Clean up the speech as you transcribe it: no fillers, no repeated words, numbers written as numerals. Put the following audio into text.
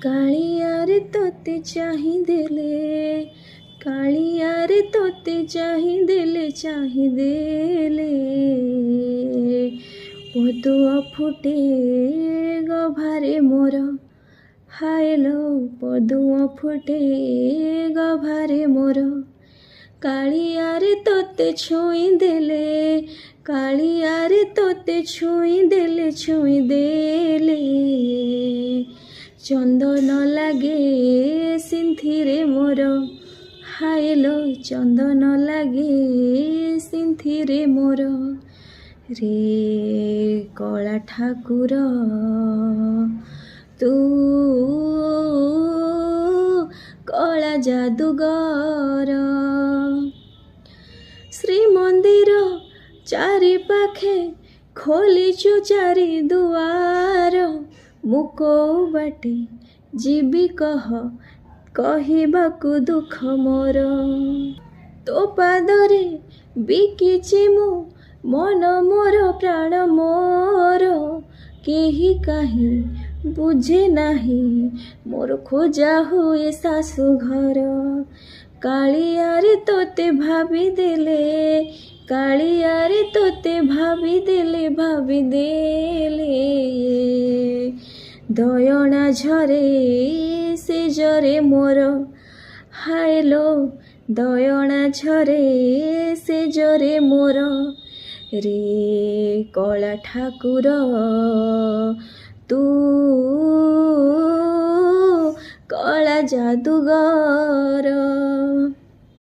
କାଳିଆରେ ତୋତେ ଚାହିଁଦେଲେ, କାଳିଆରେ ତୋତେ ଚାହିଁଦେଲେ ପଦୁଅ ଫୁଟେ ଗଭାରେ ମୋର, ହାଏଲୋ ପଦୁଅ ଫୁଟେ ଗଭାରେ ମୋର। କାଳିଆରେ ତୋତେ ଛୁଇଁଦେଲେ, କାଳିଆରେ ତୋତେ ଛୁଇଁଦେଲେ ଚନ୍ଦନ ଲାଗେ ସିନ୍ଥିରେ ମୋର, ହାଏଲୋ ଚନ୍ଦନ ଲାଗେ ସିନ୍ଥିରେ ମୋର। ରେ କଳା ଠାକୁର ତୁ କଳା ଯାଦୁଗର, ଶ୍ରୀମନ୍ଦିର ଚାରିପାଖେ ଖୋଲିଛୁ ଚାରି ଦୁଆର। ମୁଁ କୋଉ ବାଟେ ଯିବି କହ, କହିବାକୁ ଦୁଃଖ ମୋର। ତୋ ପାଦରେ ବିକିଛି ମୁଁ ମନ ମୋର ପ୍ରାଣ ମୋର। କେହି କାହିଁ ବୁଝେ ନାହିଁ ମୋର ଖୋଜା ହୁଏ ଶାଶୁ ଘର। କାଳିଆରେ ତୋତେ ଭାବିଦେଲେ, କାଳିଆରେ ତୋତେ ଭାବିଦେଲେ ଦୟଣା ଝରେ ସେଜରେ ମୋର, ହାଏଲୋ ଦୟଣା ଝରେ ସେଜରେ ମୋର। ରେ କଳା ଠାକୁର ତୁ କଳା ଯାଦୁଗର।